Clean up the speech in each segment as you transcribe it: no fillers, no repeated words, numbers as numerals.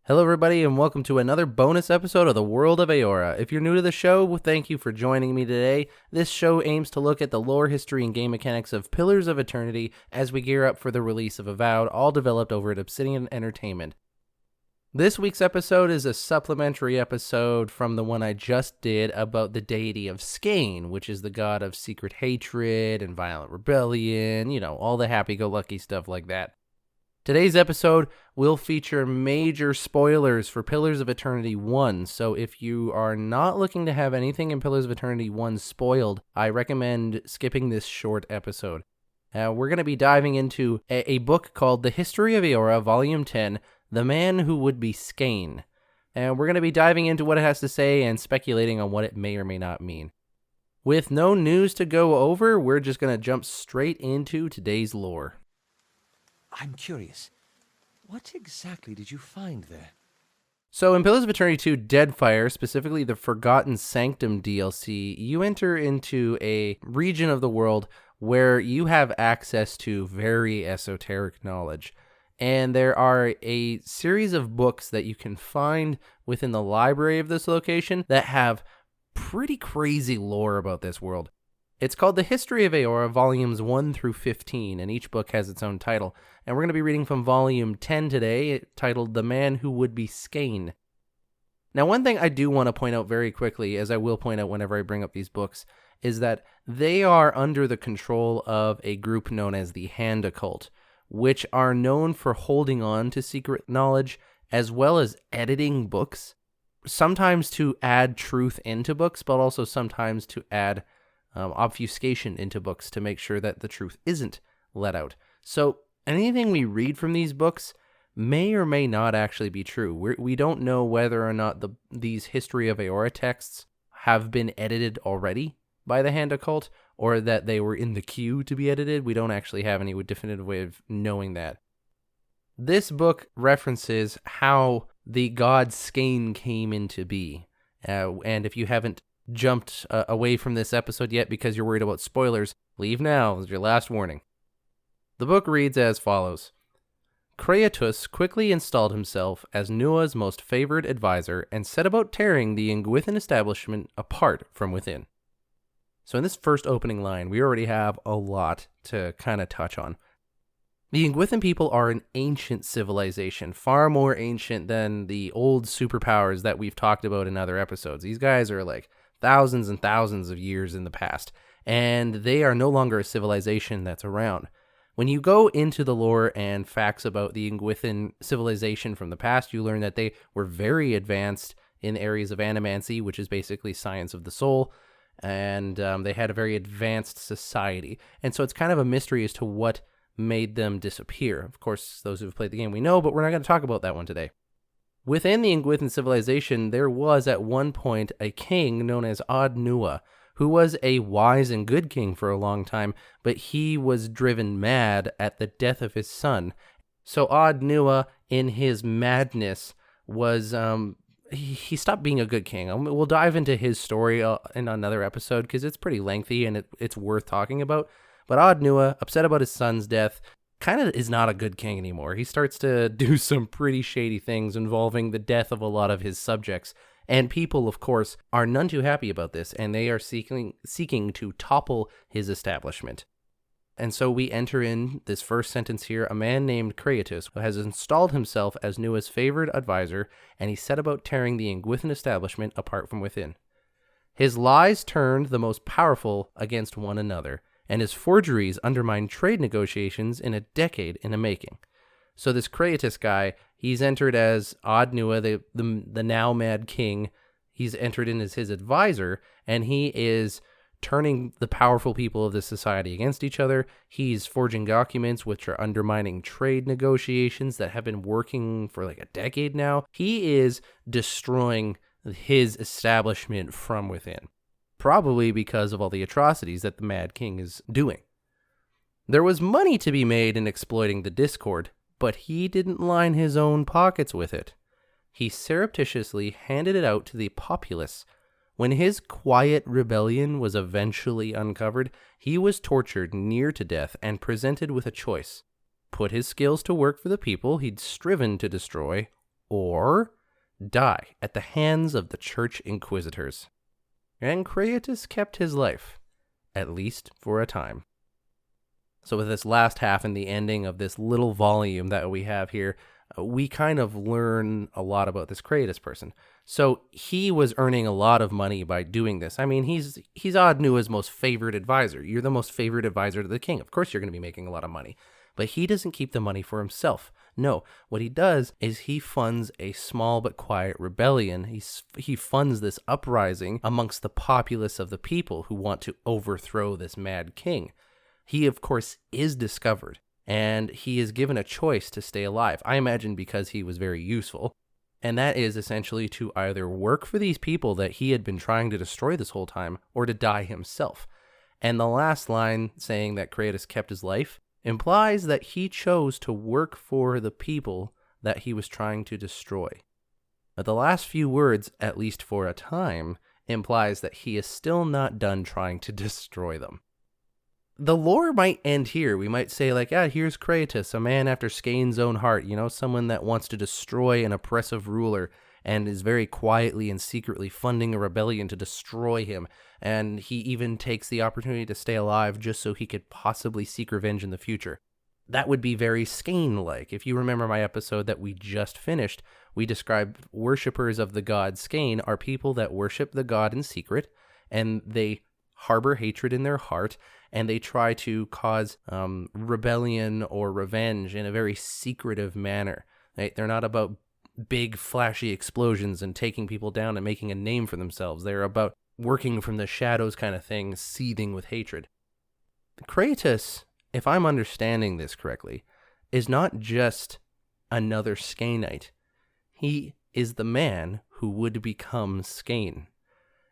Hello everybody and welcome to another bonus episode of the World of Eora. If you're new to the show, thank you for joining me today. This show aims to look at the lore, history, and game mechanics of Pillars of Eternity as we gear up for the release of Avowed, all developed over at Obsidian Entertainment. This week's episode is a supplementary episode from the one I just did about the deity of Skaen, which is the god of secret hatred and violent rebellion, all the happy-go-lucky stuff like that. Today's episode will feature major spoilers for Pillars of Eternity 1, so if you are not looking to have anything in Pillars of Eternity 1 spoiled, I recommend skipping this short episode. We're going to be diving into a book called The History of Eora, Volume 10, The Man Who Would Be Skaen. And we're going to be diving into what it has to say and speculating on what it may or may not mean. With no news to go over, we're just going to jump straight into today's lore. I'm curious. What exactly did you find there? So in Pillars of Eternity 2 Deadfire, specifically the Forgotten Sanctum DLC, you enter into a region of the world where you have access to very esoteric knowledge. And there are a series of books that you can find within the library of this location that have pretty crazy lore about this world. It's called The History of Eora, Volumes 1 through 15, and each book has its own title. And we're going to be reading from Volume 10 today, titled The Man Who Would Be Skaen. Now, one thing I do want to point out very quickly, as I will point out whenever I bring up these books, is that they are under the control of a group known as the Hand Occult, which are known for holding on to secret knowledge, as well as editing books, sometimes to add truth into books, but also sometimes to add obfuscation into books to make sure that the truth isn't let out. So anything we read from these books may or may not actually be true. We don't know whether or not these History of Eora texts have been edited already by the Hand Occult, or that they were in the queue to be edited. We don't actually have any definitive way of knowing that. This book references how the god Skaen came into be. And if you haven't jumped away from this episode yet because you're worried about spoilers, leave now is your last warning. The book reads as follows. Kratos quickly installed himself as Nua's most favored advisor and set about tearing the Ingwithan establishment apart from within. So in this first opening line, we already have a lot to kind of touch on. The Ingwithan people are an ancient civilization, far more ancient than the old superpowers that we've talked about in other episodes. These guys are like thousands and thousands of years in the past, and they are no longer a civilization that's around. When you go into the lore and facts about the Ingwithan civilization from the past, you learn that they were very advanced in areas of animancy, which is basically science of the soul, and they had a very advanced society. And so it's kind of a mystery as to what made them disappear. Of course, those who've played the game we know, but we're not going to talk about that one today. Within the Ingwithan civilization, there was at one point a king known as Avowed Nua, who was a wise and good king for a long time, but he was driven mad at the death of his son. So Avowed Nua, in his madness, was he stopped being a good king. We'll dive into his story in another episode because it's pretty lengthy and it's worth talking about. But Avowed Nua, upset about his son's death, kind of is not a good king anymore. He starts to do some pretty shady things involving the death of a lot of his subjects. And people, of course, are none too happy about this, and they are seeking to topple his establishment. And so we enter in this first sentence here, a man named Kratos has installed himself as Nua's favored advisor, and he set about tearing the Ingwithan establishment apart from within. His lies turned the most powerful against one another, and his forgeries undermined trade negotiations in a decade in the making. So this Kratos guy, he's entered as Avowed Nua, the now mad king. He's entered in as his advisor, and he is turning the powerful people of this society against each other. He's forging documents which are undermining trade negotiations that have been working for like a decade now. He is destroying his establishment from within, probably because of all the atrocities that the Mad King is doing. There was money to be made in exploiting the discord, but he didn't line his own pockets with it. He surreptitiously handed it out to the populace. When his quiet rebellion was eventually uncovered, he was tortured near to death and presented with a choice: put his skills to work for the people he'd striven to destroy, or die at the hands of the church inquisitors. And Kratos kept his life, at least for a time. So with this last half and the ending of this little volume that we have here, we kind of learn a lot about this Kratos person. So he was earning a lot of money by doing this. I mean, he's Adnua's most favored advisor. You're the most favored advisor to the king. Of course you're going to be making a lot of money. But he doesn't keep the money for himself. No, what he does is he funds a small but quiet rebellion. He funds this uprising amongst the populace of the people who want to overthrow this mad king. He, of course, is discovered, and he is given a choice to stay alive. I imagine because he was very useful. And that is essentially to either work for these people that he had been trying to destroy this whole time, or to die himself. And the last line saying that Kratos kept his life implies that he chose to work for the people that he was trying to destroy. But the last few words, at least for a time, implies that he is still not done trying to destroy them. The lore might end here. We might say, like, here's Kratos, a man after Skaen's own heart, someone that wants to destroy an oppressive ruler and is very quietly and secretly funding a rebellion to destroy him. And he even takes the opportunity to stay alive just so he could possibly seek revenge in the future. That would be very Skaen-like. If you remember my episode that we just finished, we described worshippers of the god Skaen are people that worship the god in secret, and they harbor hatred in their heart, and they try to cause rebellion or revenge in a very secretive manner. Right? They're not about big, flashy explosions and taking people down and making a name for themselves. They're about working from the shadows kind of thing, seething with hatred. Kratos, if I'm understanding this correctly, is not just another Skaenite. He is the man who would become Skaen.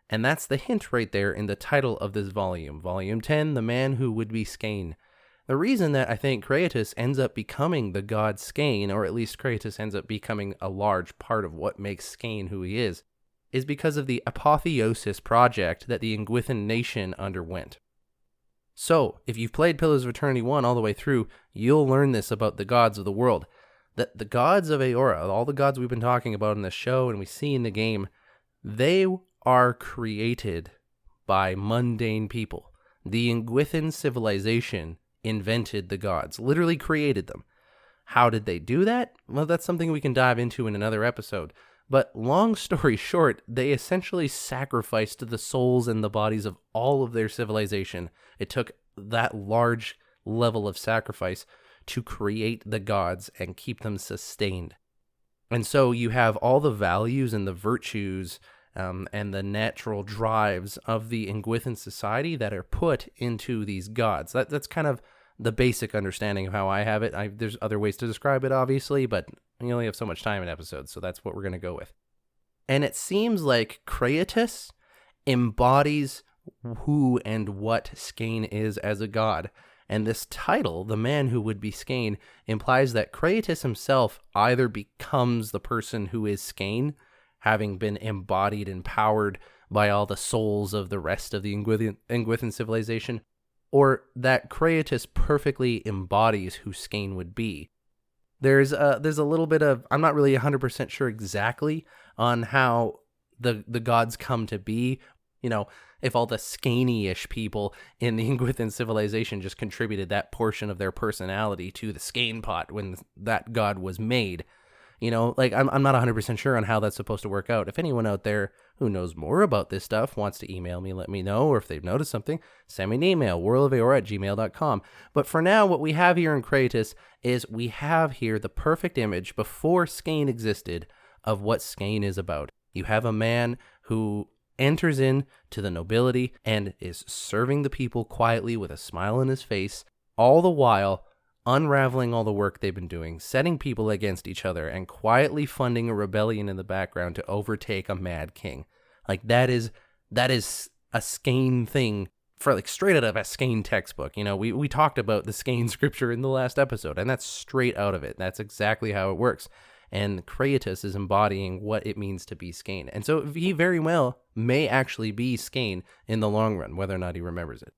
And that's the hint right there in the title of this volume. Volume 10, The Man Who Would Be Skaen. The reason that I think Kratos ends up becoming the god Skaen, or at least Kratos ends up becoming a large part of what makes Skaen who he is because of the apotheosis project that the Ingwithan nation underwent. So, if you've played Pillars of Eternity 1 all the way through, you'll learn this about the gods of the world. That the gods of Eora, all the gods we've been talking about in the show and we see in the game, they are created by mundane people. The Ingwithan civilization invented the gods, literally created them. How did they do that? Well, that's something we can dive into in another episode. But long story short, they essentially sacrificed the souls and the bodies of all of their civilization. It took that large level of sacrifice to create the gods and keep them sustained. And so you have all the values and the virtues and the natural drives of the Ingwithan society that are put into these gods. That's kind of the basic understanding of how I have it. There's other ways to describe it, obviously, but we only have so much time in episodes, so that's what we're going to go with. And it seems like Kratos embodies who and what Skaen is as a god. And this title, The Man Who Would Be Skaen, implies that Kratos himself either becomes the person who is Skaen, having been embodied and powered by all the souls of the rest of the Ingwithan civilization, or that Kratos perfectly embodies who Skaen would be. There's a little bit of, I'm not really 100% sure exactly on how the gods come to be. If all the Skaeni-ish people in the Ingwithan civilization just contributed that portion of their personality to the Skaen pot when that god was made. I'm not 100% sure on how that's supposed to work out. If anyone out there who knows more about this stuff wants to email me, let me know, or if they've noticed something, send me an email, worldoфeora@gmail.com. But for now, what we have here in Kratos is we have here the perfect image before Skaen existed of what Skaen is about. You have a man who enters into the nobility and is serving the people quietly with a smile on his face, all the while unraveling all the work they've been doing, setting people against each other, and quietly funding a rebellion in the background to overtake a mad king. That is a Skaen thing, for straight out of a Skaen textbook. We talked about the Skaen scripture in the last episode, and that's straight out of it. That's exactly how it works. And Kratos is embodying what it means to be Skaen. And so he very well may actually be Skaen in the long run, whether or not he remembers it.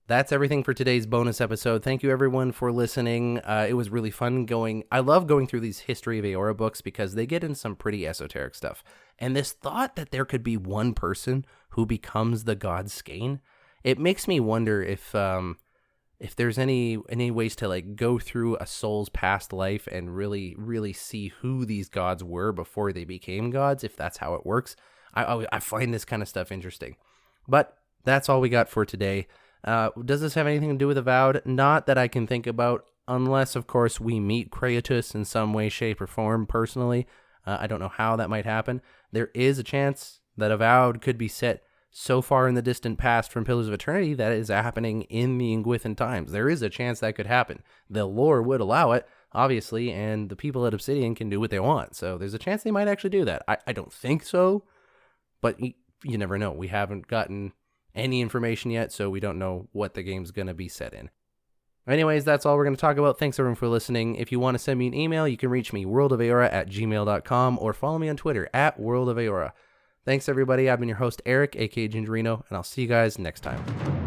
That's everything for today's bonus episode. Thank you everyone for listening. It was really fun I love going through these History of Eora books because they get in some pretty esoteric stuff. And this thought that there could be one person who becomes the god Skaen, it makes me wonder if there's any ways to like go through a soul's past life and really see who these gods were before they became gods, if that's how it works. I find this kind of stuff interesting. But that's all we got for today. Does this have anything to do with Avowed? Not that I can think about, unless, of course, we meet Kratos in some way, shape, or form personally. I don't know how that might happen. There is a chance that Avowed could be set so far in the distant past from Pillars of Eternity that is happening in the Ingwithan times. There is a chance that could happen. The lore would allow it, obviously, and the people at Obsidian can do what they want. So there's a chance they might actually do that. I don't think so, but you never know. We haven't gotten any information yet, so we don't know what the game's going to be set in. Anyways, that's all we're going to talk about. Thanks everyone for listening. If you want to send me an email, you can reach me worldofaora@gmail.com or follow me on Twitter @worldofaora. Thanks everybody. I've been your host Eric, aka Gingerino, and I'll see you guys next time.